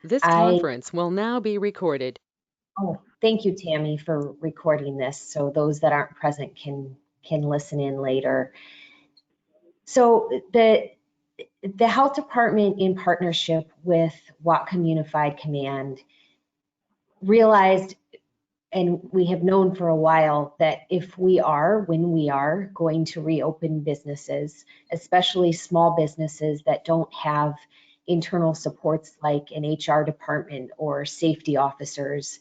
This I conference will now be recorded. Oh, thank you, Tammy, for recording this so those that aren't present can listen in later. So the health department, in partnership with Whatcom Unified Command, realized, and we have known for a while, that if when we are going to reopen businesses, especially small businesses that don't have internal supports like an HR department or safety officers,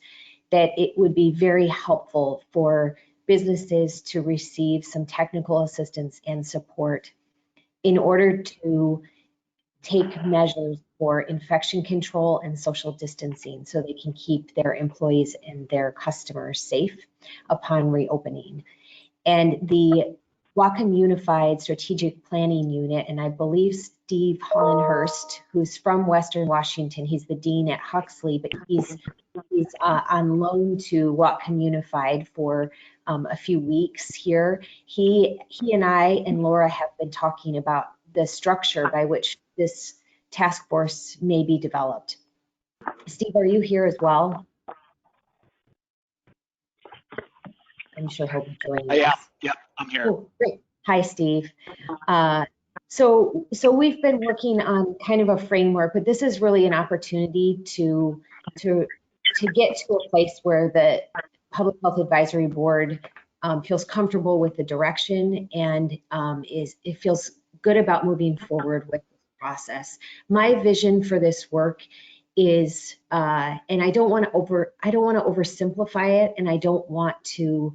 that it would be very helpful for businesses to receive some technical assistance and support in order to take measures for infection control and social distancing so they can keep their employees and their customers safe upon reopening. And the Whatcom Unified Strategic Planning Unit, and I believe Steve Hollenhurst, who's from Western Washington, he's the dean at Huxley, but he's on loan to Whatcom Unified for a few weeks here. He and I and Laura have been talking about the structure by which this task force may be developed. Steve, are you here as well? I'm sure he'll be joining Yeah, us. yeah, I'm here. Oh, great. Hi, Steve. So we've been working on kind of a framework, but this is really an opportunity to get to a place where the Public Health Advisory Board feels comfortable with the direction and it feels good about moving forward with this process. My vision for this work is, and I don't want to oversimplify it, and I don't want to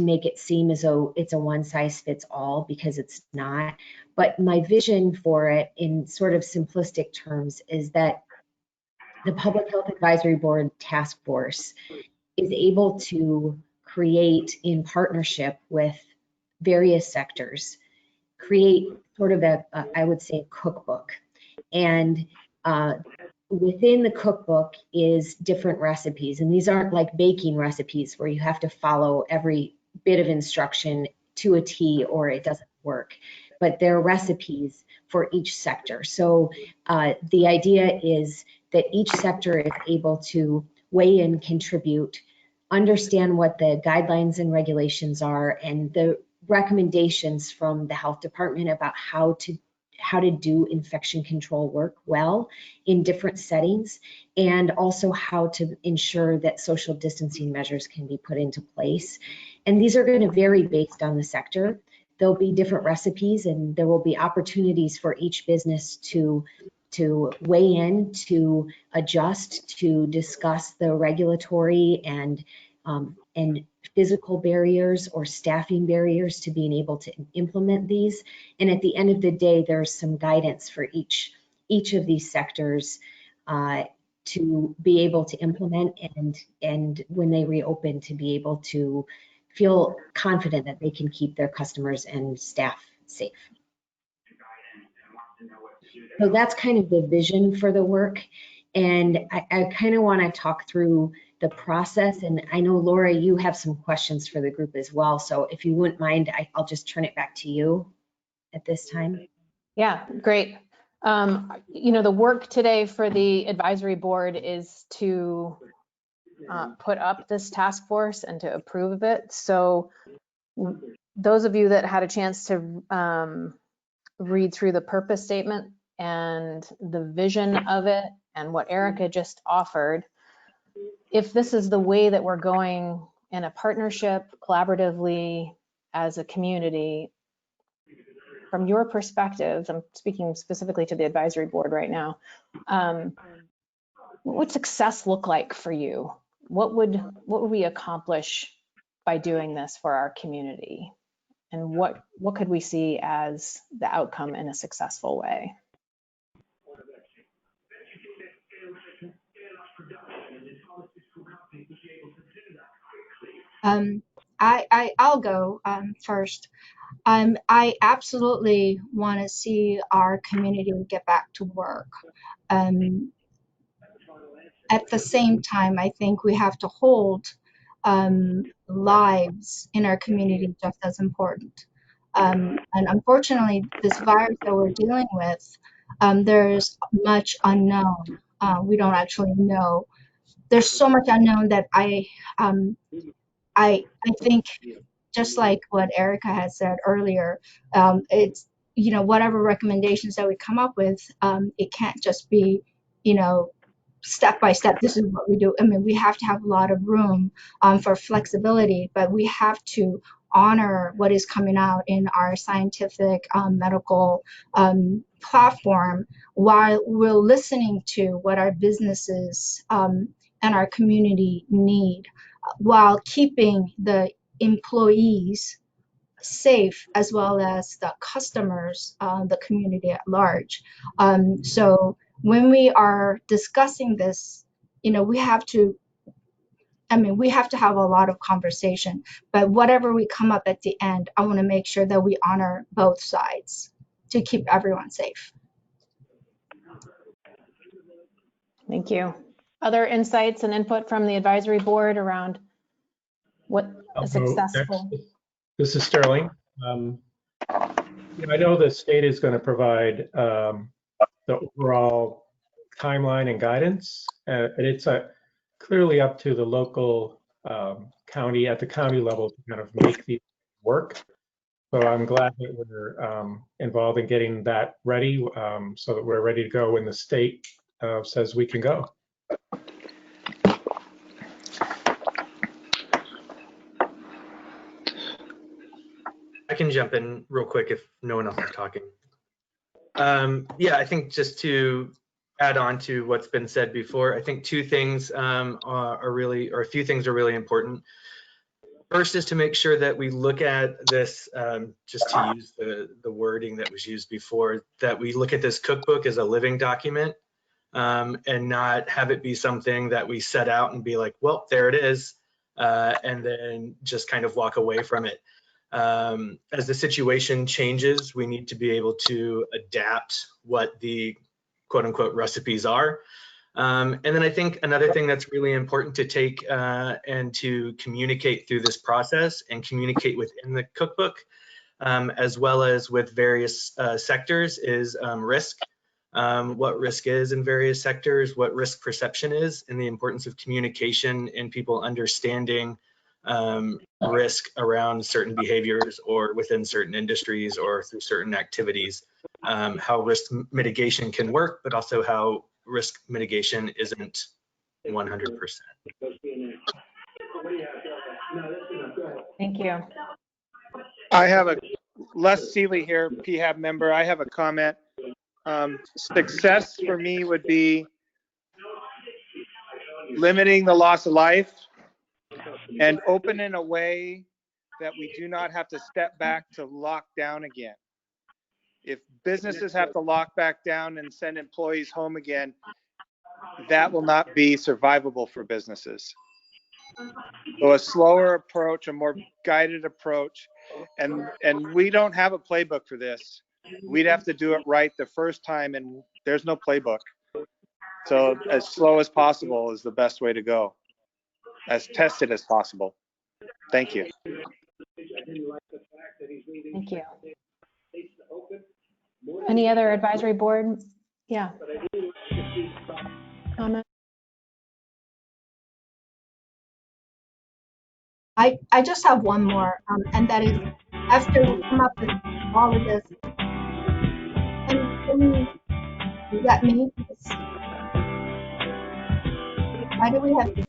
make it seem as though it's a one size fits all, because it's not. But my vision for it in sort of simplistic terms is that the Public Health Advisory Board Task Force is able to create, in partnership with various sectors, create sort of I would say, cookbook. And within the cookbook is different recipes. And these aren't like baking recipes where you have to follow every bit of instruction to a T or it doesn't work. But they're recipes for each sector. So the idea is that each sector is able to weigh in, contribute, understand what the guidelines and regulations are, and the recommendations from the health department about how to do infection control work well in different settings, and also how to ensure that social distancing measures can be put into place. And these are going to vary based on the sector. There'll be different recipes, and there will be opportunities for each business to weigh in, to adjust, to discuss the regulatory and physical barriers or staffing barriers to being able to implement these. And at the end of the day, there's some guidance for each of these sectors to be able to implement, and when they reopen, to be able to feel confident that they can keep their customers and staff safe. So that's kind of the vision for the work. And I kind of want to talk through the process. And I know, Laura, you have some questions for the group as well. So if you wouldn't mind, I'll just turn it back to you at this time. Yeah, great. The work today for the advisory board is to put up this task force and to approve of it. So those of you that had a chance to read through the purpose statement and the vision of it and what Erica just offered, if this is the way that we're going in a partnership, collaboratively as a community, from your perspective, I'm speaking specifically to the advisory board right now, what would success look like for you? What would we accomplish by doing this for our community? And what could we see as the outcome in a successful way? I'll go first. I absolutely want to see our community get back to work. At the same time, I think we have to hold lives in our community just as important. And unfortunately, this virus that we're dealing with there's much unknown. We don't actually know. There's so much unknown that um, I think, just like what Erica had said earlier, it's, whatever recommendations that we come up with, it can't just be, you know, step by step, this is what we do. I mean, we have to have a lot of room for flexibility, but we have to honor what is coming out in our scientific medical platform, while we're listening to what our businesses and our community need, while keeping the employees safe, as well as the customers, the community at large. So when we are discussing this, we have to, we have to have a lot of conversation, but whatever we come up at the end, I want to make sure that we honor both sides to keep everyone safe. Thank you. Other insights and input from the advisory board around what a successful? This is Sterling. I know the state is going to provide the overall timeline and guidance, and it's clearly up to the local county, at the county level, to kind of make these work. So I'm glad that we're involved in getting that ready, so that we're ready to go when the state says we can go. I can jump in real quick if no one else is talking. Yeah, I think just to add on to what's been said before, I think two things are really, or a few things are really important. First is to make sure that we look at this, just to use the wording that was used before, that we look at this cookbook as a living document, and not have it be something that we set out and be like, well, there it is, and then just kind of walk away from it. As the situation changes, we need to be able to adapt what the quote unquote recipes are. And then I think another thing that's really important to take and to communicate through this process and communicate within the cookbook, as well as with various sectors, is risk. What risk is in various sectors, what risk perception is, and the importance of communication and people understanding risk around certain behaviors or within certain industries or through certain activities, how risk mitigation can work, but also how risk mitigation isn't 100%. Thank you. I have a, Les Seeley here, PHAB member. I have a comment. Success for me would be limiting the loss of life and open in a way that we do not have to step back to lock down again. If businesses have to lock back down and send employees home again, that will not be survivable for businesses. So a slower approach, a more guided approach, and we don't have a playbook for this. We'd have to do it right the first time, and there's no playbook. So as slow as possible is the best way to go, as tested as possible. Thank you. Thank you. Any other advisory board? Yeah. Comment? I just have one more, and that is, after we come up with all of this, is that me? Why do we have to?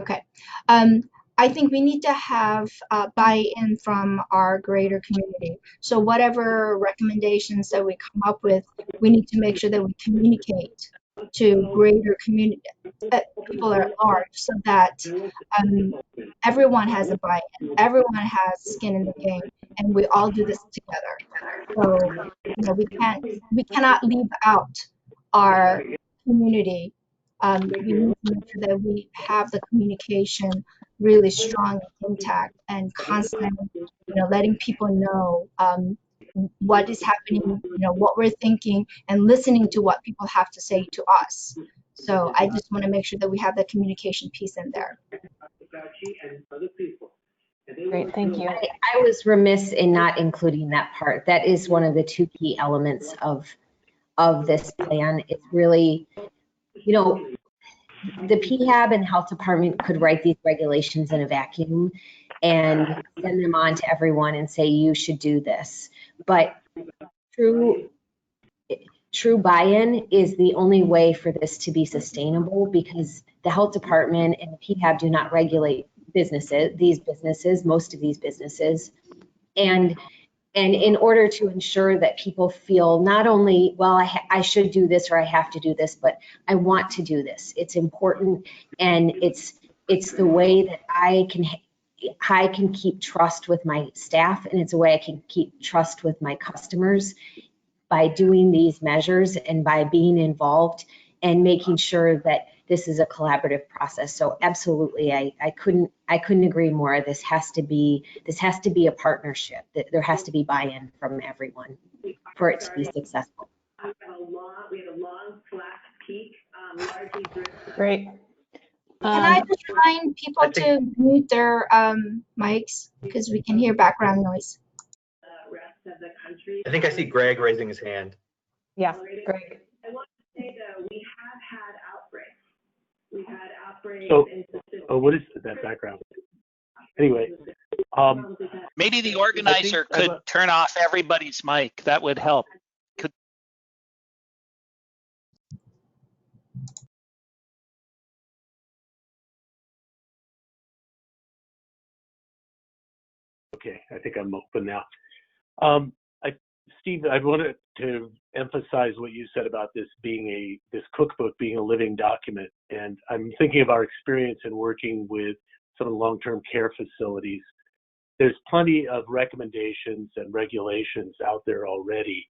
Okay. I think we need to have buy-in from our greater community. So whatever recommendations that we come up with, we need to make sure that we communicate to greater community, people at large, so that everyone has a buy-in, everyone has skin in the game, and we all do this together. So we cannot leave out our community. We need to make sure that we have the communication really strong and intact, and constantly, letting people know what is happening, what we're thinking, and listening to what people have to say to us. So I just want to make sure that we have that communication piece in there. Great, thank you. I was remiss in not including that part. That is one of the two key elements of this plan. It's really, you know, the PHAB and health department could write these regulations in a vacuum and send them on to everyone and say, you should do this. But true buy-in is the only way for this to be sustainable, because the health department and the PHAB do not regulate most of these businesses. And in order to ensure that people feel not only, well, I should do this or I have to do this, but I want to do this. It's important, and it's the way that I can keep trust with my staff, and it's a way I can keep trust with my customers by doing these measures and by being involved and making sure that this is a collaborative process. So absolutely, I couldn't agree more. This has to be a partnership. There has to be buy-in from everyone for it to be successful. We had a long flat peak, largely driven. Great. Can I just remind people to mute their mics, because we can hear background noise. The rest of the country. I think I see Greg raising his hand. Yeah, Greg. I want to say though, we have had outbreaks. We've had outbreaks. So, what is that background? Anyway, maybe the organizer could turn off everybody's mic. That would help. Okay, I think I'm open now. Steve, I wanted to emphasize what you said about this cookbook being a living document. And I'm thinking of our experience in working with some of the long-term care facilities. There's plenty of recommendations and regulations out there already.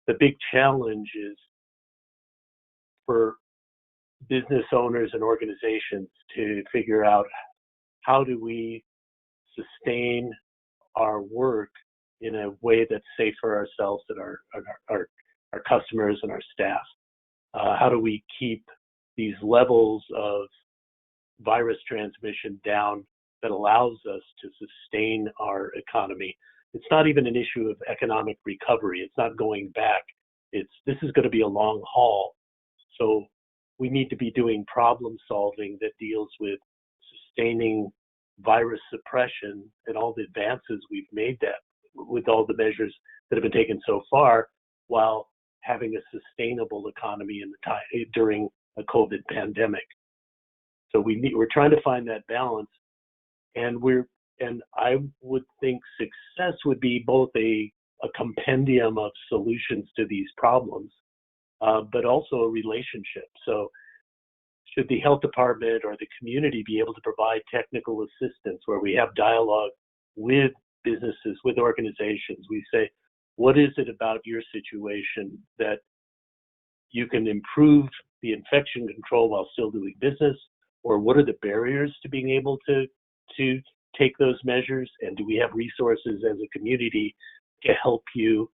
The big challenge is for business owners and organizations to figure out, how do we sustain our work in a way that's safe for ourselves and our customers and our staff? How do we keep these levels of virus transmission down that allows us to sustain our economy? It's not even an issue of economic recovery. It's not going back. This is going to be a long haul. So we need to be doing problem solving that deals with sustaining virus suppression and all the advances we've made that with all the measures that have been taken so far, while having a sustainable economy during a COVID pandemic. So we're trying to find that balance, and I would think success would be both a compendium of solutions to these problems, but also a relationship. So should the health department or the community be able to provide technical assistance where we have dialogue with businesses, with organizations? We say, what is it about your situation that you can improve the infection control while still doing business? Or what are the barriers to being able to take those measures? And do we have resources as a community to help you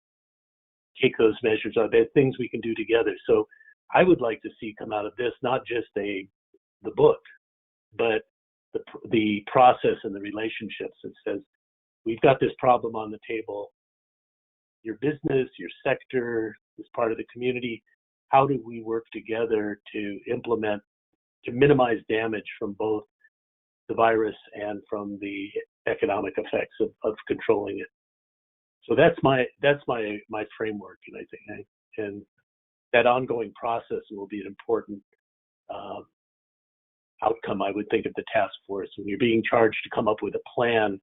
take those measures? Are there things we can do together? So I would like to see come out of this, not just the book, but the process and the relationships that says, we've got this problem on the table. Your business, your sector is part of the community. How do we work together to minimize damage from both the virus and from the economic effects of controlling it? So that's my framework, and I think, and that ongoing process will be an important outcome, I would think, of the task force. When you're being charged to come up with a plan,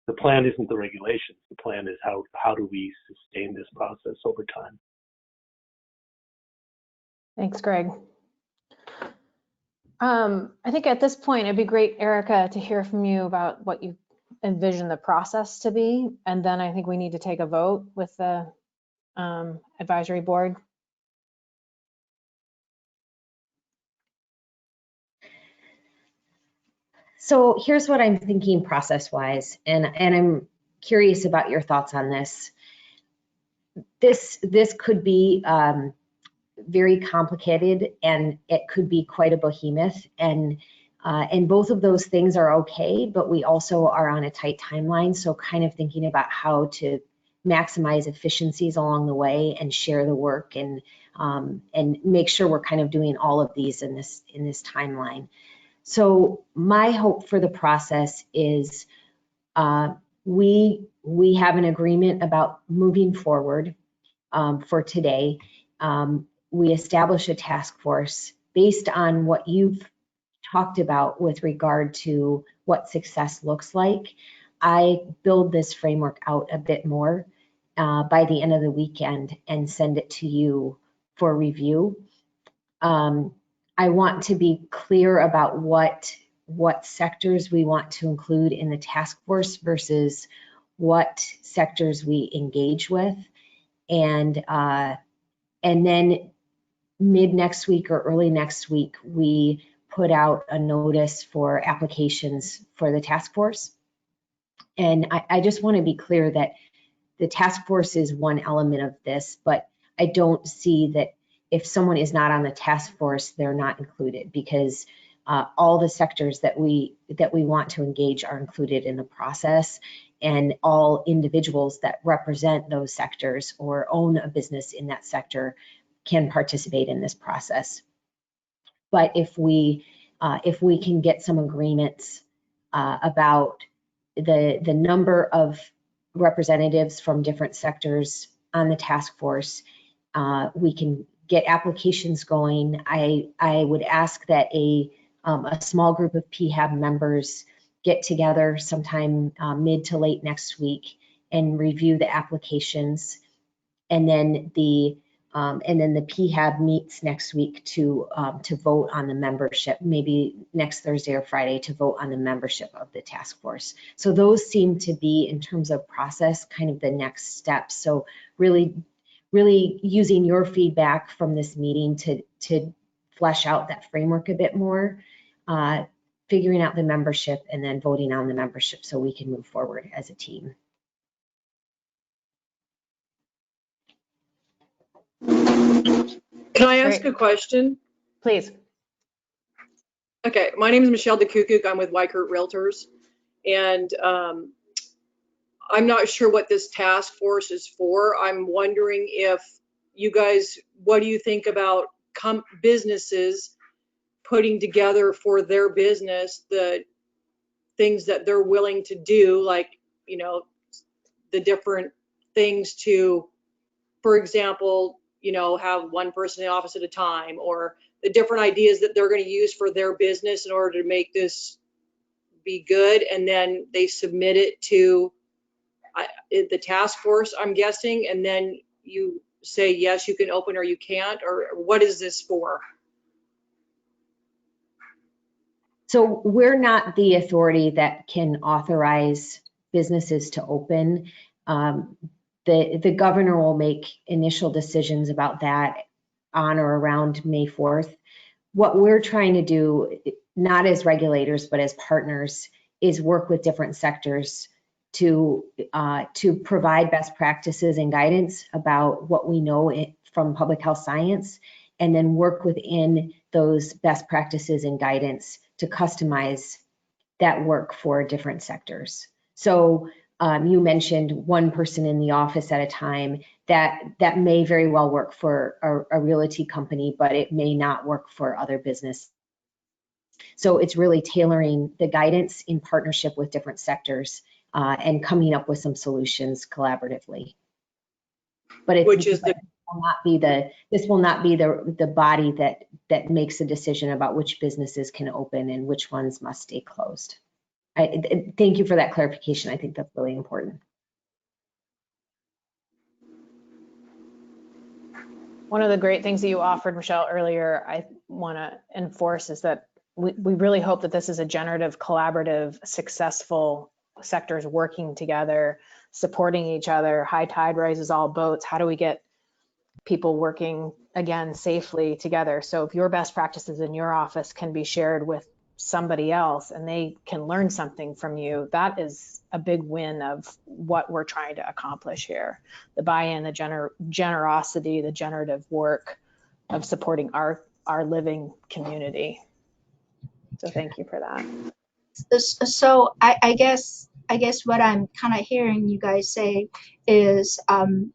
the plan isn't the regulations. The plan is how do we sustain this process over time? Thanks, Greg. I think at this point, it'd be great, Erica, to hear from you about what you envision the process to be. And then I think we need to take a vote with the advisory board. So here's what I'm thinking process-wise, and I'm curious about your thoughts on this. This could be very complicated, and it could be quite a behemoth. And And both of those things are okay, but we also are on a tight timeline. So kind of thinking about how to maximize efficiencies along the way and share the work and make sure we're kind of doing all of these in this timeline. So my hope for the process is we have an agreement about moving forward for today. We establish a task force based on what you've talked about with regard to what success looks like. I build this framework out a bit more by the end of the weekend and send it to you for review. I want to be clear about what sectors we want to include in the task force versus what sectors we engage with, and then mid next week or early next week we put out a notice for applications for the task force. And I just want to be clear that the task force is one element of this, but I don't see that if someone is not on the task force, they're not included, because all the sectors that we want to engage are included in the process, and all individuals that represent those sectors or own a business in that sector can participate in this process. But if we can get some agreements about the number of representatives from different sectors on the task force, we can get applications going. I would ask that a small group of PHAB members get together sometime mid to late next week and review the applications, and then the PHAB meets next week to vote on the membership, maybe next Thursday or Friday, to vote on the membership of the task force. So those seem to be, in terms of process, kind of the next steps. So really using your feedback from this meeting to flesh out that framework a bit more, figuring out the membership, and then voting on the membership so we can move forward as a team. Can I ask a question? Please. Okay, my name is Michelle DeKukuk. I'm with Weichert Realtors, and I'm not sure what this task force is for. I'm wondering if you guys, what do you think about businesses putting together for their business the things that they're willing to do, like, you know, the different things to, for example, you know, have one person in the office at a time, or the different ideas that they're going to use for their business in order to make this be good, and then they submit it to the task force, I'm guessing, and then you say, yes, you can open or you can't, or what is this for? So we're not the authority that can authorize businesses to open. The governor will make initial decisions about that on or around May 4th. What we're trying to do, not as regulators, but as partners, is work with different sectors to provide best practices and guidance about what we know from public health science, and then work within those best practices and guidance to customize that work for different sectors. So you mentioned one person in the office at a time. That may very well work for a realty company, but it may not work for other business. So it's really tailoring the guidance in partnership with different sectors and coming up with some solutions collaboratively. But it this will not be the body that makes a decision about which businesses can open and which ones must stay closed. Thank you for that clarification. I think that's really important. One of the great things that you offered, Michelle, earlier, I want to enforce, is that we really hope that this is a generative, collaborative, successful sectors working together, supporting each other. High tide raises all boats. How do we get people working, again, safely together? So if your best practices in your office can be shared with somebody else and they can learn something from you, that is a big win of what we're trying to accomplish here. The buy-in, the generosity, the generative work of supporting our living community. So thank you for that. So I guess what I'm kind of hearing you guys say is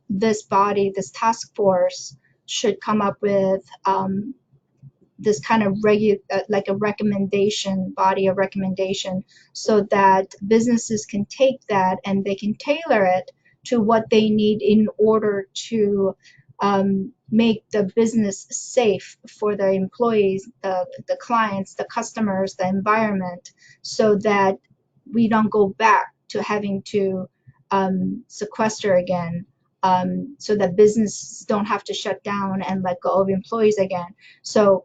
this body, this task force should come up with this kind of like a recommendation, body of recommendation, so that businesses can take that and they can tailor it to what they need in order to make the business safe for the employees, the clients, the customers, the environment, so that we don't go back to having to sequester again, so that businesses don't have to shut down and let go of employees again. So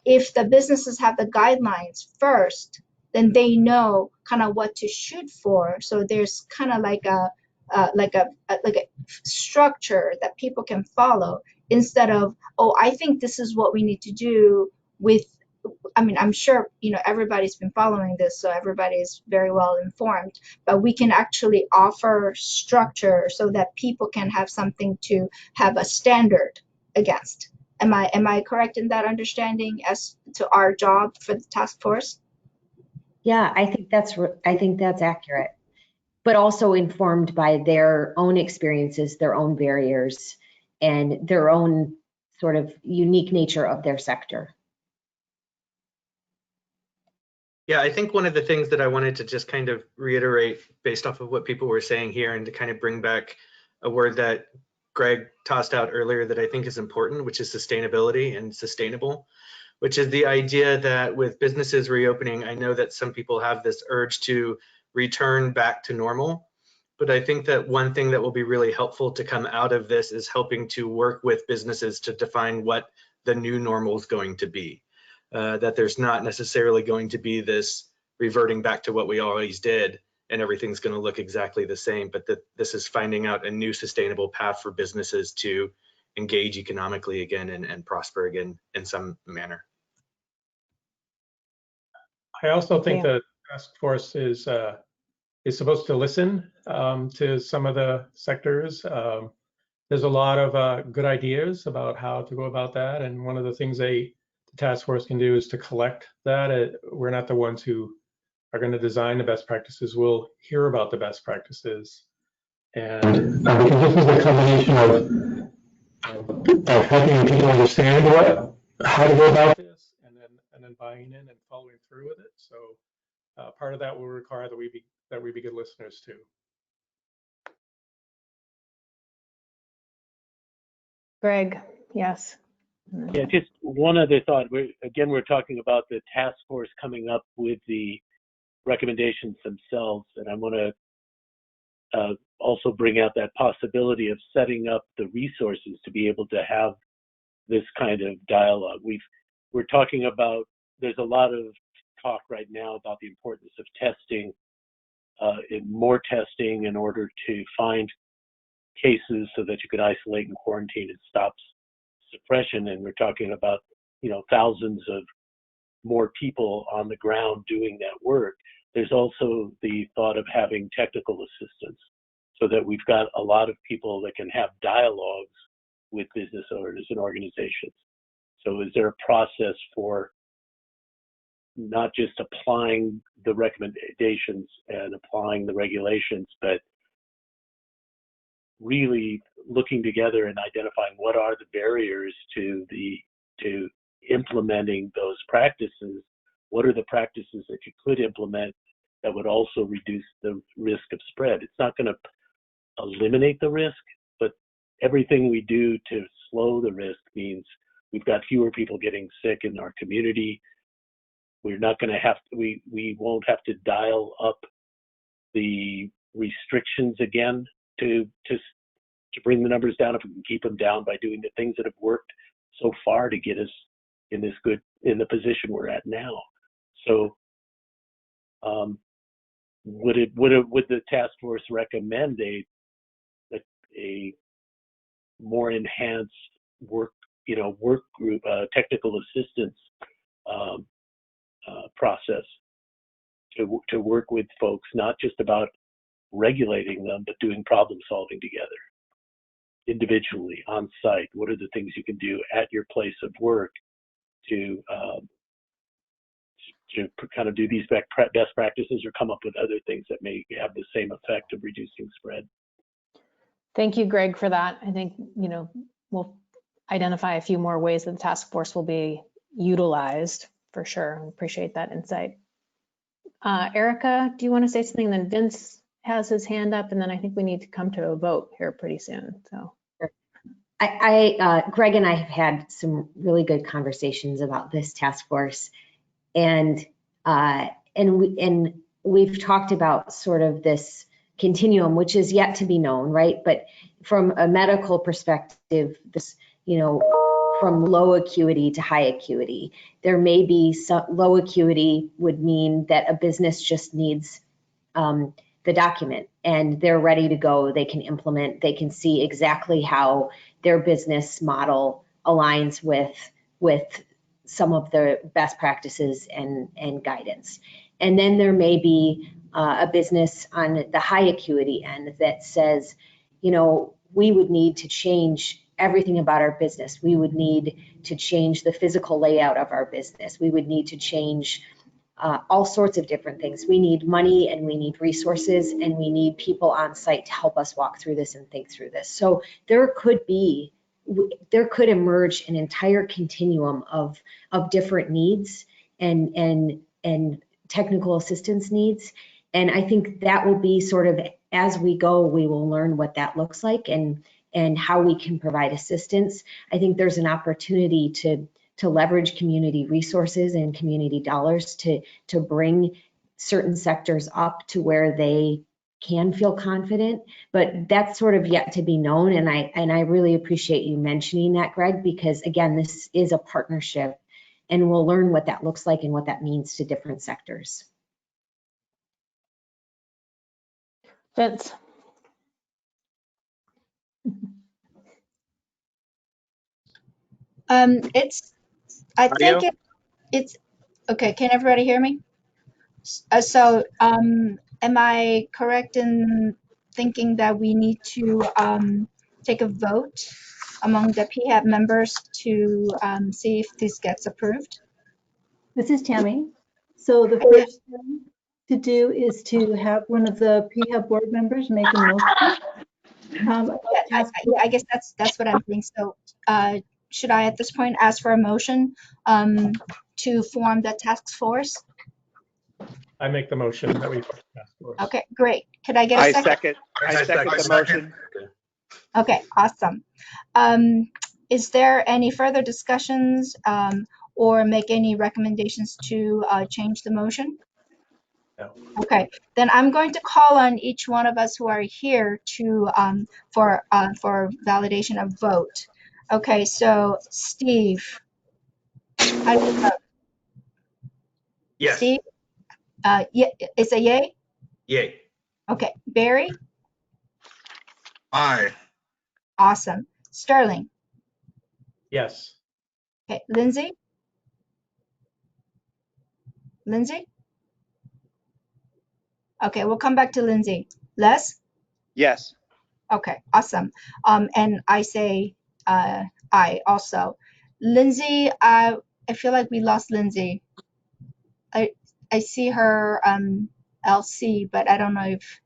if the businesses have the guidelines first, then they know kind of what to shoot for. So there's kind of like a structure that people can follow, instead of, oh, I think this is what we need to do with, I mean, I'm sure, everybody's been following this, so everybody is very well informed, but we can actually offer structure so that people can have something to have a standard against. Am I correct in that understanding as to our job for the task force? Yeah, I think that's accurate, but also informed by their own experiences, their own barriers, and their own sort of unique nature of their sector. Yeah, I think one of the things that I wanted to just kind of reiterate based off of what people were saying here, and to kind of bring back a word that Greg tossed out earlier that I think is important, which is sustainability and sustainable, which is the idea that with businesses reopening, I know that some people have this urge to return back to normal. But I think that one thing that will be really helpful to come out of this is helping to work with businesses to define what the new normal is going to be. That there's not necessarily going to be this reverting back to what we always did and everything's going to look exactly the same, but that this is finding out a new sustainable path for businesses to engage economically again and prosper again in some manner. I also think the task force is supposed to listen to some of the sectors. There's a lot of good ideas about how to go about that, and one of the things the task force can do is to collect that. We're not the ones who are going to design the best practices. We'll hear about the best practices, and because this is a combination of helping people understand how to go about this, and then buying in and following through with it. So part of that will require that we be good listeners too. Greg, yes. Yeah, just one other thought. We're talking about the task force coming up with the recommendations themselves, and I want to also bring out that possibility of setting up the resources to be able to have this kind of dialogue. We're talking about, there's a lot of talk right now about the importance of testing, more testing in order to find cases so that you could isolate and quarantine and stop suppression. And we're talking about, thousands of more people on the ground doing that work. There's also the thought of having technical assistance so that we've got a lot of people that can have dialogues with business owners and organizations. So is there a process for not just applying the recommendations and applying the regulations, but really looking together and identifying what are the barriers to implementing those practices? What are the practices that you could implement that would also reduce the risk of spread? It's not going to eliminate the risk, but everything we do to slow the risk means we've got fewer people getting sick in our community. We're not going to have to, we won't have to dial up the restrictions again to bring the numbers down, if we can keep them down by doing the things that have worked so far to get us in the position we're at now. So would the task force recommend a more enhanced work group, technical assistance process to work with folks, not just about regulating them, but doing problem solving together, individually, on site? What are the things you can do at your place of work to to kind of do these best practices or come up with other things that may have the same effect of reducing spread. Thank you, Greg, for that. I think, we'll identify a few more ways that the task force will be utilized for sure. I appreciate that insight. Erica, do you want to say something? Then Vince has his hand up, and then I think we need to come to a vote here pretty soon. So, Greg and I have had some really good conversations about this task force, and we've talked about sort of this continuum, which is yet to be known, right? But from a medical perspective, this, from low acuity to high acuity, there may be some low acuity would mean that a business just needs the document and they're ready to go. They can implement, they can see exactly how their business model aligns with some of the best practices and guidance. And then there may be a business on the high acuity end that says, we would need to change everything about our business. We would need to change the physical layout of our business. We would need to change all sorts of different things. We need money and we need resources and we need people on site to help us walk through this and think through this. So there could emerge an entire continuum of different needs and technical assistance needs. And I think that will be sort of, as we go, we will learn what that looks like and how we can provide assistance. I think there's an opportunity to leverage community resources and community dollars to bring certain sectors up to where they can feel confident, but that's sort of yet to be known. And I really appreciate you mentioning that, Greg, because again, this is a partnership and we'll learn what that looks like and what that means to different sectors. Vince. I think it's okay. Can everybody hear me? Am I correct in thinking that we need to take a vote among the PHAB members to see if this gets approved? This is Tammy. So the first thing to do is to have one of the PHAB board members make a motion. I guess that's what I'm thinking. So should I at this point ask for a motion to form the task force? I make the motion that we form the task force. Okay, great. Could I get a second? I second the motion. Okay, awesome. Is there any further discussions or make any recommendations to change the motion? No. Okay, then I'm going to call on each one of us who are here to for validation of vote. Okay, so Steve, how do you vote? Yes. Steve, yeah, it's a yay? Yay. Okay, Barry? Aye. Awesome. Sterling? Yes. Okay, Lindsay? Lindsay? Okay, we'll come back to Lindsay. Les? Yes. Okay, awesome. And I say aye also. Lindsay, I feel like we lost Lindsay. I see her LC, but I don't know if.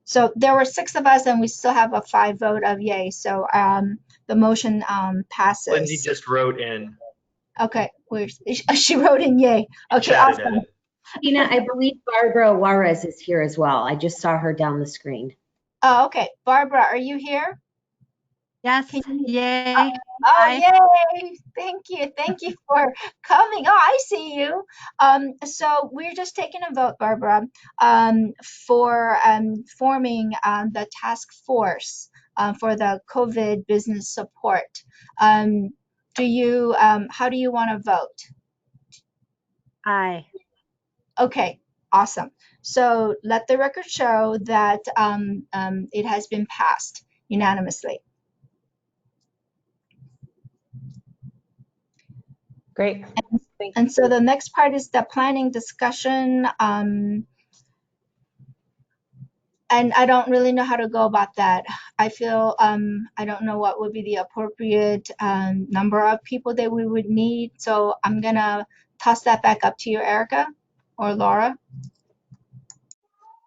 So there were 6 of us and we still have a 5 vote of yay. So the motion passes. Lindsay just wrote in. Okay, she wrote in yay. Okay, awesome. Tina, I believe Barbara Juarez is here as well. I just saw her down the screen. Oh, okay. Barbara, are you here? Yes, yay. Oh, yay. Thank you. Thank you for coming. Oh, I see you. So we're just taking a vote, Barbara, for forming the task force for the COVID business support. How do you want to vote? Aye. Okay, awesome. So let the record show that it has been passed unanimously. Great. And so the next part is the planning discussion. and I don't really know how to go about that. I feel I don't know what would be the appropriate number of people that we would need. So I'm gonna toss that back up to you, Erica or Laura.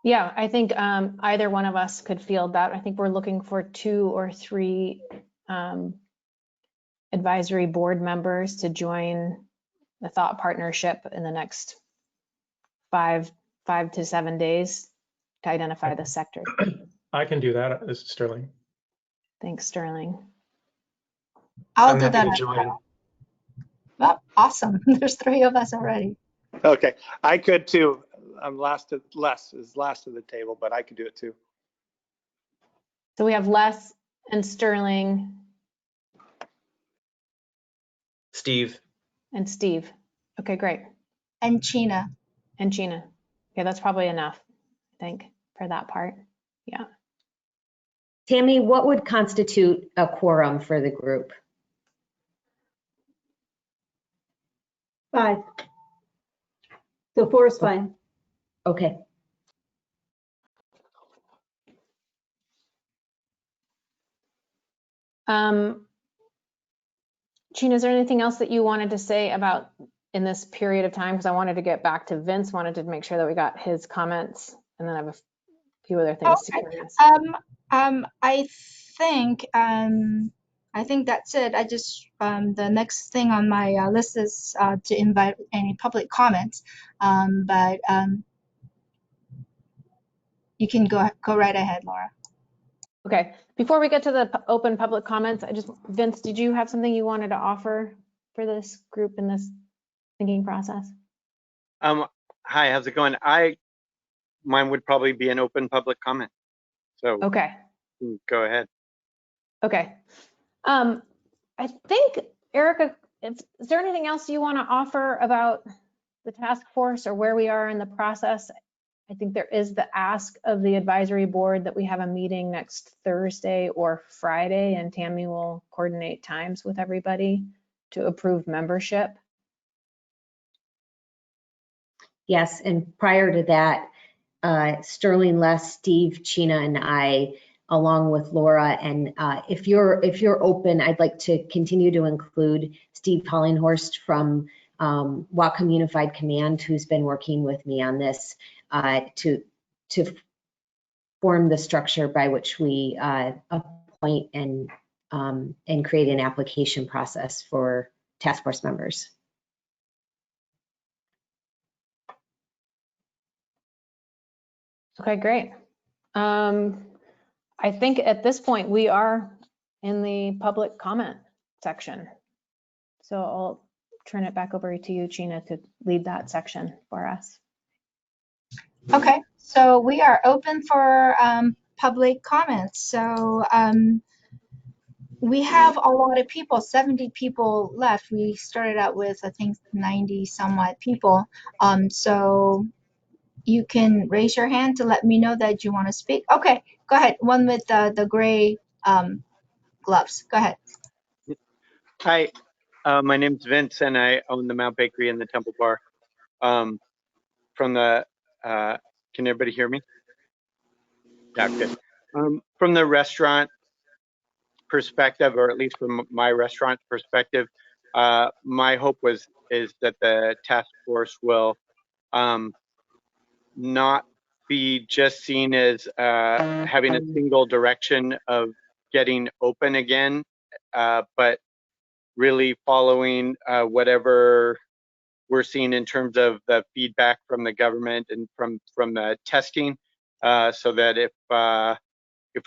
Yeah, I think either one of us could field that. I think we're looking for 2 or 3 advisory board members to join the thought partnership in the next 5 to 7 days to identify the sector. I can do that. This is Sterling. Thanks, Sterling. I'll I'm do happy that to as join. well. Well, awesome. There's 3 of us already. Okay, I could too. I'm last of the table, but I could do it too. So we have Les and Sterling Steve. and Steve. Okay, great. And China. And Gina. Okay, that's probably enough, I think, for that part. Yeah. Tammy, what would constitute a quorum for the group? 5. So 4 is fine. Okay. Gina, is there anything else that you wanted to say about in this period of time? Because I wanted to get back to Vince, wanted to make sure that we got his comments, and then I have a few other things to curious. I think that's it. I just the next thing on my list is to invite any public comments. But you can go right ahead, Laura. Okay, before we get to the open public comments, Vince, did you have something you wanted to offer for this group in this thinking process? Hi, how's it going? Mine would probably be an open public comment. So okay, go ahead. Okay. I think, Erica, is there anything else you want to offer about the task force or where we are in the process? I think there is the ask of the advisory board that we have a meeting next Thursday or Friday, and Tammy will coordinate times with everybody to approve membership. Yes, and prior to that, Sterling, Les, Steve, China, and I, along with Laura, and if you're open, I'd like to continue to include Steve Hollinghorst from Whatcom Unified Command, who's been working with me on this to form the structure by which we appoint and create an application process for task force members. Okay, great. I think at this point we are in the public comment section. So I'll turn it back over to you, Gina, to lead that section for us. Okay, so we are open for public comments. So we have a lot of people, 70 people left. We started out with, I think, 90 somewhat people. So you can raise your hand to let me know that you want to speak. Okay, go ahead. One with the gray gloves. Go ahead. Hi, my name's Vince, and I own the Mount Bakery and the Temple Bar. From the, can everybody hear me? Yeah, good. From the restaurant perspective, or at least from my restaurant perspective, my hope is that the task force will not be just seen as having a single direction of getting open again, but really following whatever we're seeing in terms of the feedback from the government and from the testing, so that if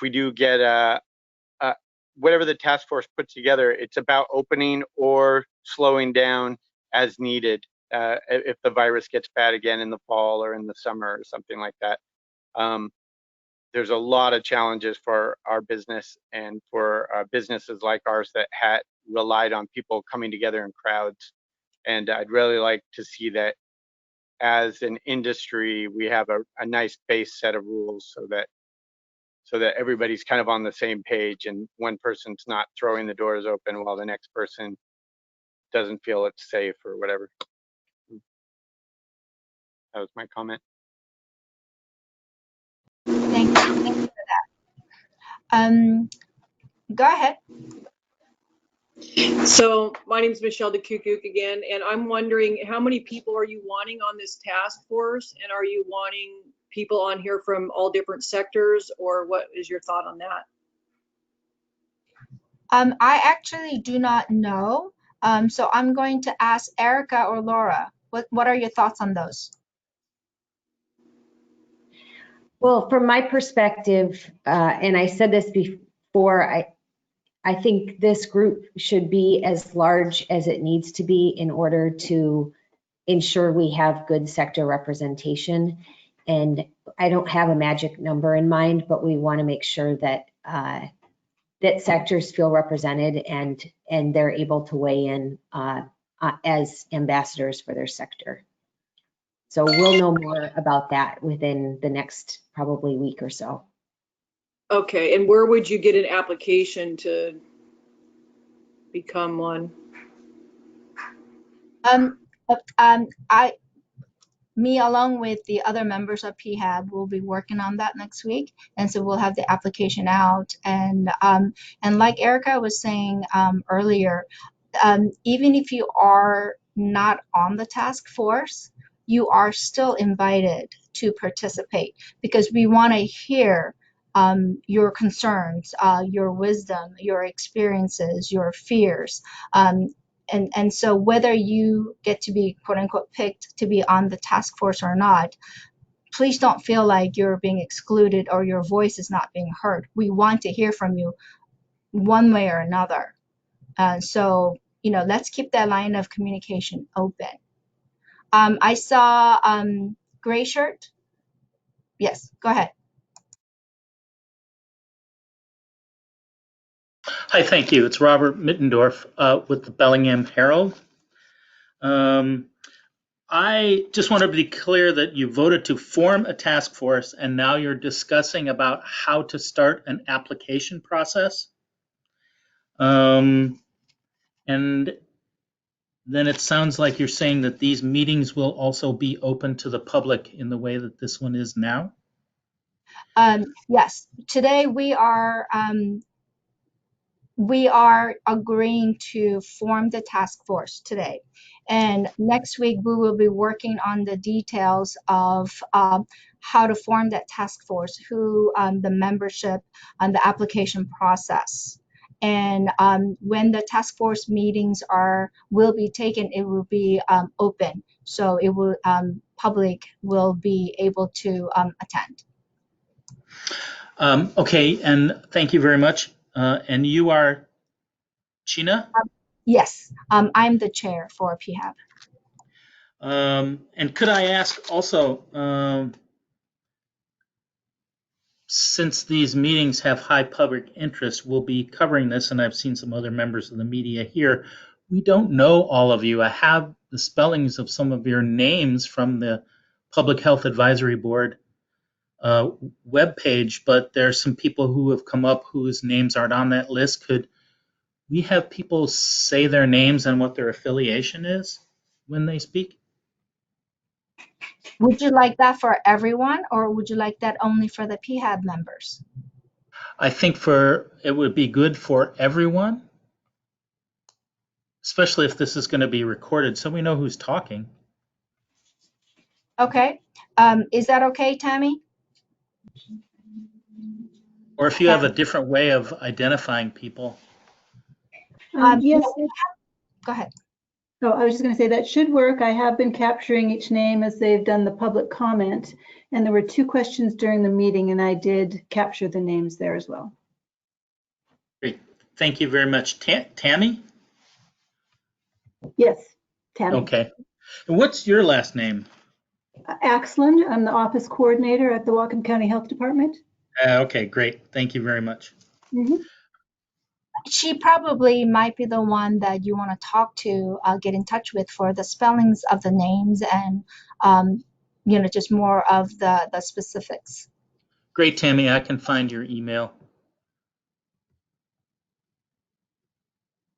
we do get whatever the task force puts together, it's about opening or slowing down as needed if the virus gets bad again in the fall or in the summer or something like that. There's a lot of challenges for our business and for businesses like ours that had relied on people coming together in crowds. And I'd really like to see that as an industry, we have a nice base set of rules so that everybody's kind of on the same page and one person's not throwing the doors open while the next person doesn't feel it's safe or whatever. That was my comment. Thank you. Go ahead. So my name is Michelle DeKukuk again, and I'm wondering how many people are you wanting on this task force? And are you wanting people on here from all different sectors, or what is your thought on that? I actually do not know. So I'm going to ask Erica or Laura. What are your thoughts on those? Well, from my perspective, and I said this before, I think this group should be as large as it needs to be in order to ensure we have good sector representation. And I don't have a magic number in mind, but we want to make sure that that sectors feel represented and they're able to weigh in as ambassadors for their sector. So we'll know more about that within the next probably week or so. Okay, and where would you get an application to become one? Me along with the other members of PHAB will be working on that next week, and so we'll have the application out. And like Erica was saying earlier, even if you are not on the task force, you are still invited to participate, because we want to hear your concerns, your wisdom, your experiences, your fears. And so whether you get to be quote unquote picked to be on the task force or not, please don't feel like you're being excluded or your voice is not being heard. We want to hear from you one way or another. So, let's keep that line of communication open. I saw Gray Shirt. Yes, go ahead. Hi, thank you. It's Robert Mittendorf with the Bellingham Herald. I just want to be clear that you voted to form a task force and now you're discussing about how to start an application process. And then it sounds like you're saying that these meetings will also be open to the public in the way that this one is now? Yes, today we are agreeing to form the task force today. And next week, we will be working on the details of how to form that task force, who the membership and the application process. And when the task force meetings will be taken, it will be open. So it will public will be able to attend. Okay, and thank you very much. And you are China? Yes, I'm the chair for PHAB. And could I ask also, since these meetings have high public interest, we'll be covering this, and I've seen some other members of the media here. We don't know all of you. I have the spellings of some of your names from the Public Health Advisory Board webpage, but there are some people who have come up whose names aren't on that list. Could we have people say their names and what their affiliation is when they speak? Would you like that for everyone, or would you like that only for the PHAB members? I think it would be good for everyone, especially if this is going to be recorded, so we know who's talking. Okay. Is that okay, Tammy? Or if you have a different way of identifying people. Yes. Go ahead. Oh, I was just going to say that should work. I have been capturing each name as they've done the public comment, and there were 2 questions during the meeting, and I did capture the names there as well. Great. Thank you very much. Tammy? Yes, Tammy. Okay. And what's your last name? Axland. I'm the office coordinator at the Whatcom County Health Department. Okay, great. Thank you very much. Mm-hmm. She probably might be the one that you want to talk to, get in touch with for the spellings of the names and, just more of the specifics. Great, Tammy. I can find your email.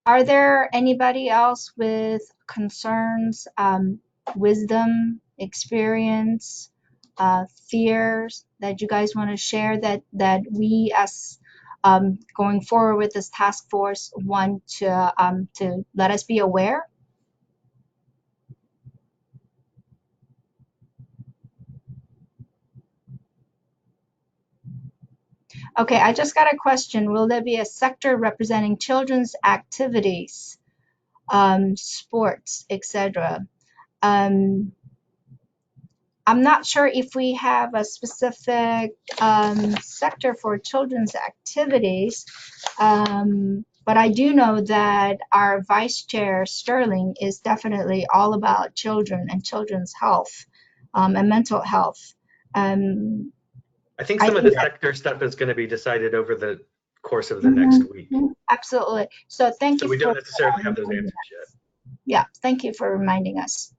Are there anybody else with concerns, wisdom, experience, fears that you guys want to share that we as going forward with this task force want to let us be aware? Okay, I just got a question. Will there be a sector representing children's activities, sports, etc.? I'm not sure if we have a specific sector for children's activities, but I do know that our Vice Chair, Sterling, is definitely all about children and children's health and mental health. I think I some of the think sector stuff is going to be decided over the course of the next week. absolutely. So thank So you we don't for necessarily have those reminding answers us. yet. Yeah, thank you for reminding us.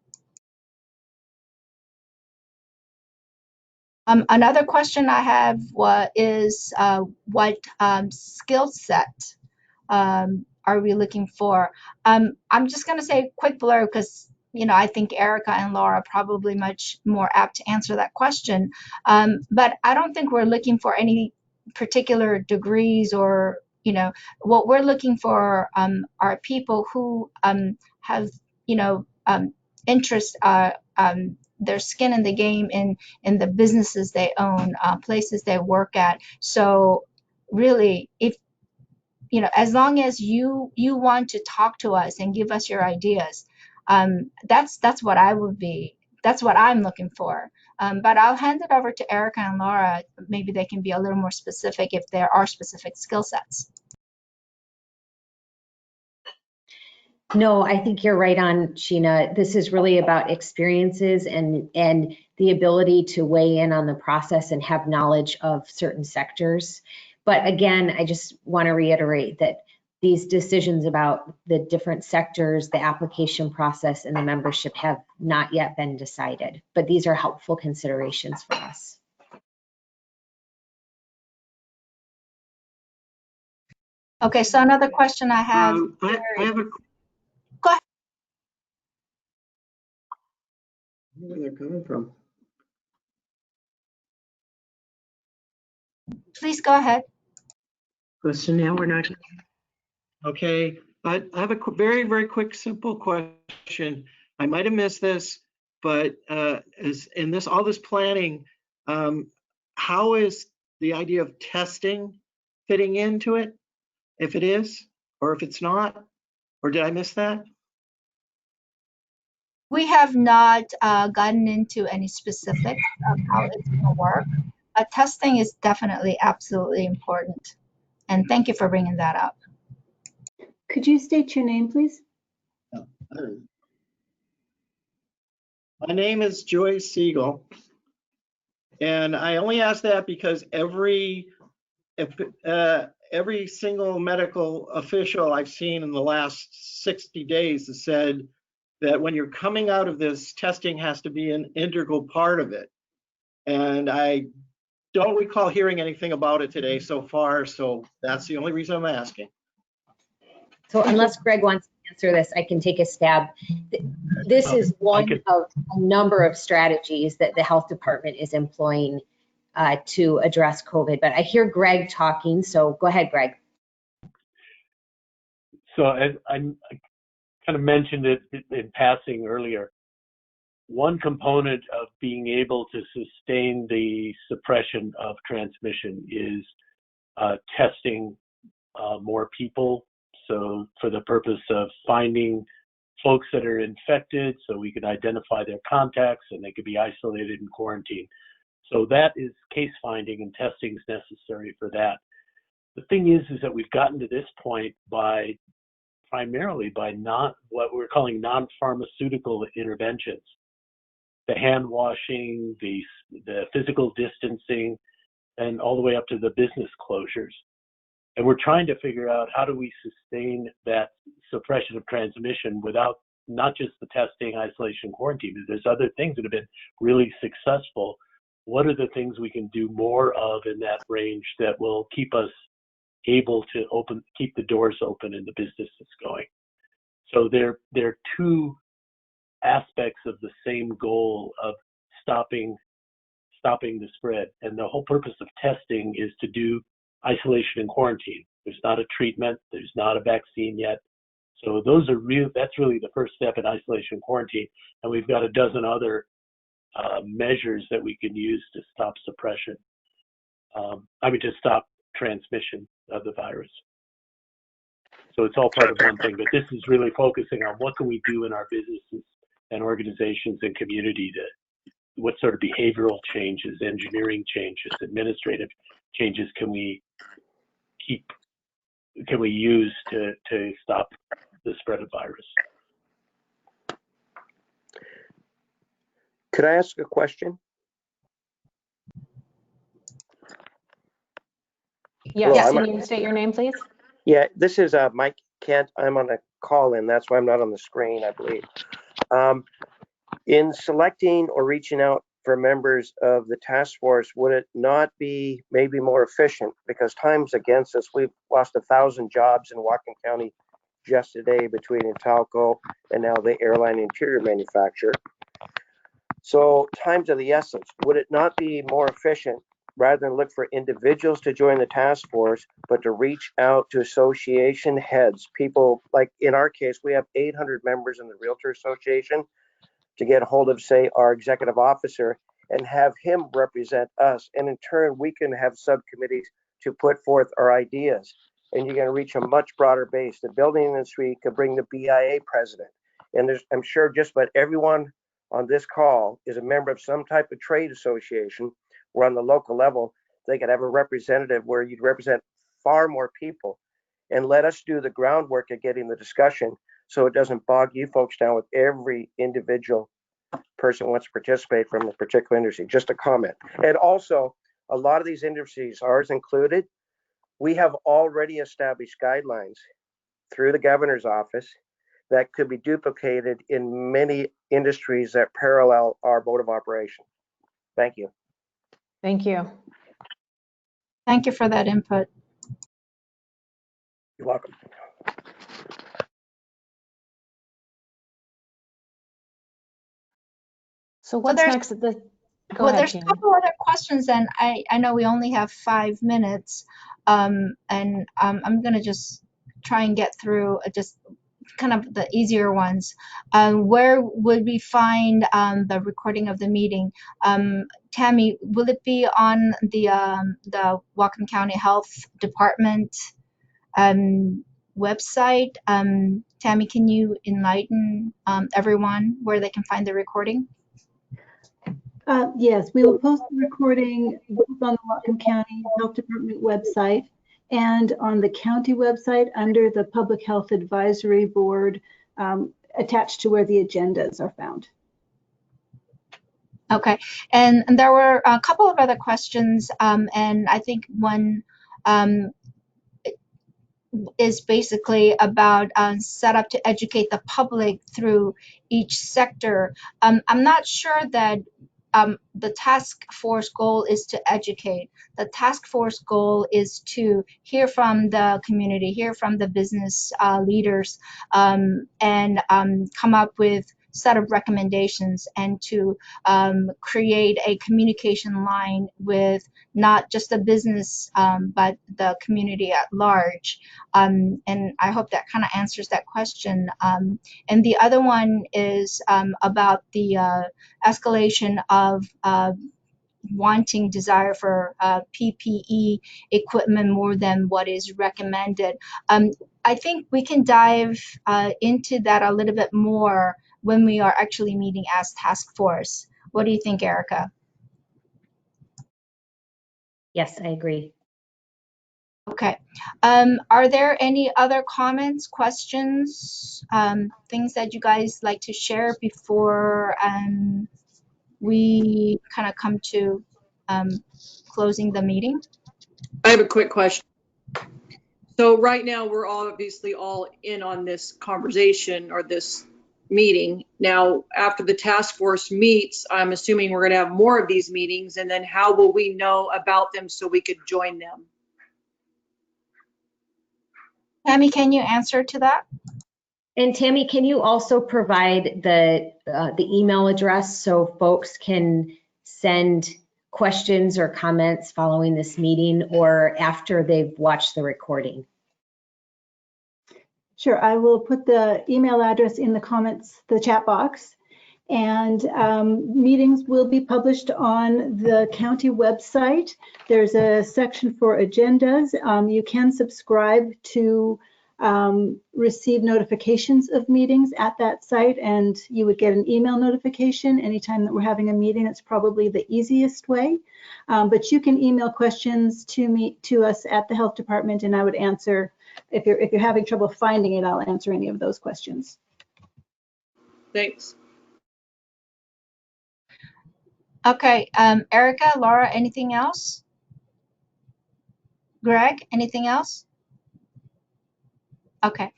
Another question I have is what skill set are we looking for? I'm just going to say quick blur because I think Erica and Laura are probably much more apt to answer that question. But I don't think we're looking for any particular degrees or what we're looking for are people who have interest, their skin in the game in the businesses they own, places they work at. So really, if as long as you want to talk to us and give us your ideas, that's what that's what I'm looking for. But I'll hand it over to Erica and Laura. Maybe they can be a little more specific if there are specific skill sets. No, I think you're right on, Sheena. This is really about experiences and the ability to weigh in on the process and have knowledge of certain sectors. But again, I just want to reiterate that these decisions about the different sectors, the application process, and the membership have not yet been decided. But these are helpful considerations for us. Okay, so another question I have. I have a. Go ahead. Where they're coming from. Please go ahead. Question now, we're not. Okay, I have a very, very quick, simple question. I might have missed this, but as in all this planning, how is the idea of testing fitting into it? If it is, or if it's not, or did I miss that? We have not gotten into any specifics of how it's going to work. Testing is definitely absolutely important. And thank you for bringing that up. Could you state your name, please? My name is Joyce Siegel. And I only ask that because every single medical official I've seen in the last 60 days has said that when you're coming out of this, testing has to be an integral part of it. And I don't recall hearing anything about it today so far, so that's the only reason I'm asking. So unless Greg wants to answer this, I can take a stab. This is one of a number of strategies that the health department is employing to address COVID. But I hear Greg talking, so go ahead, Greg. So I kind of mentioned it in passing earlier. One component of being able to sustain the suppression of transmission is testing more people. So for the purpose of finding folks that are infected so we can identify their contacts and they could be isolated and quarantined. So that is case finding and testing is necessary for that. The thing is that we've gotten to this point primarily by not what we're calling non-pharmaceutical interventions. The hand washing, the physical distancing, and all the way up to the business closures. And we're trying to figure out how do we sustain that suppression of transmission without not just the testing, isolation, quarantine. There's other things that have been really successful. What are the things we can do more of in that range that will keep us able to keep the doors open and the business is going? So there are two aspects of the same goal of stopping the spread. And the whole purpose of testing is to do isolation and quarantine. There's not a treatment. There's not a vaccine yet. So those are that's really the first step in isolation and quarantine. And we've got a dozen other measures that we can use to stop suppression. To stop transmission of the virus. So it's all part of one thing, but this is really focusing on what can we do in our businesses and organizations and community what sort of behavioral changes, engineering changes, administrative changes can we use to stop the spread of virus. Could I ask a question? Yes, can you state your name, please? Yeah, this is Mike Kent. I'm on a call in. That's why I'm not on the screen, I believe. In selecting or reaching out for members of the task force, would it not be maybe more efficient? Because time's against us. We've lost 1,000 jobs in Whatcom County just today between Intalco and now the airline interior manufacturer. So time's of the essence. Would it not be more efficient rather than look for individuals to join the task force, but to reach out to association heads, people like in our case, we have 800 members in the Realtor Association, to get a hold of, say, our executive officer and have him represent us. And in turn, we can have subcommittees to put forth our ideas. And you're going to reach a much broader base. The building industry could bring the BIA president. And I'm sure just about everyone on this call is a member of some type of trade association, where on the local level, they could have a representative where you'd represent far more people, and let us do the groundwork of getting the discussion so it doesn't bog you folks down with every individual person who wants to participate from a particular industry. Just a comment. And also, a lot of these industries, ours included, we have already established guidelines through the governor's office that could be duplicated in many industries that parallel our mode of operation. Thank you. Thank you. Thank you for that input. You're welcome. So what's next? Go ahead, there's Tammy. a couple other questions, and I know we only have 5 minutes, and I'm gonna just try and get through just kind of the easier ones. Where would we find the recording of the meeting? Tammy, will it be on the Whatcom County Health Department website? Tammy, can you enlighten everyone where they can find the recording? Yes, we will post the recording both on the Whatcom County Health Department website and on the county website under the Public Health Advisory Board, attached to where the agendas are found. Okay, and there were a couple of other questions, and I think one is basically about set up to educate the public through each sector. I'm not sure that the task force goal is to educate. The task force goal is to hear from the community, hear from the business leaders, and come up with set of recommendations, and to create a communication line with not just the business, but the community at large. And I hope that kind of answers that question. And the other one is about the escalation of wanting desire for PPE equipment more than what is recommended. I think we can dive into that a little bit more when we are actually meeting as task force. What do you think, Erica? Yes, I agree. Okay. Are there any other comments, questions, things that you guys like to share before we kind of come to closing the meeting? I have a quick question. So right now we're obviously all in on this conversation or this meeting. Now, after the task force meets, I'm assuming we're going to have more of these meetings, and then how will we know about them so we could join them? Tammy, can you answer to that? And Tammy, can you also provide the email address so folks can send questions or comments following this meeting or after they've watched the recording? Sure, I will put the email address in the comments, the chat box. And meetings will be published on the county website. There's a section for agendas. You can subscribe to receive notifications of meetings at that site, and you would get an email notification anytime that we're having a meeting. It's probably the easiest way. But you can email questions to us at the health department, and I would answer. If you're having trouble finding it, I'll answer any of those questions. Thanks. Okay, Erica, Laura, anything else? Greg, anything else? Okay,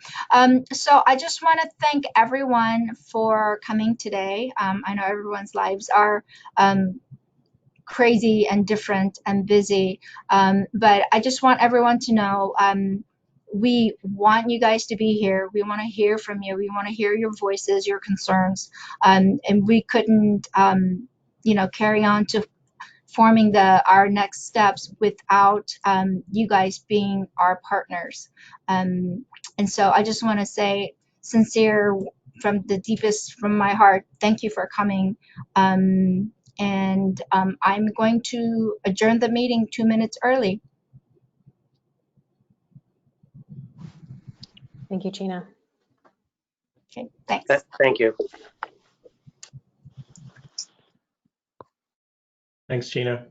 so I just want to thank everyone for coming today. I know everyone's lives are crazy and different and busy, but I just want everyone to know we want you guys to be here. We want to hear from you. We want to hear your voices, your concerns, and we couldn't carry on to forming our next steps without you guys being our partners. And so I just want to say sincere from the deepest from my heart, thank you for coming. And I'm going to adjourn the meeting 2 minutes early. Thank you, Gina. Okay, thanks. Thank you. Thanks, Gina.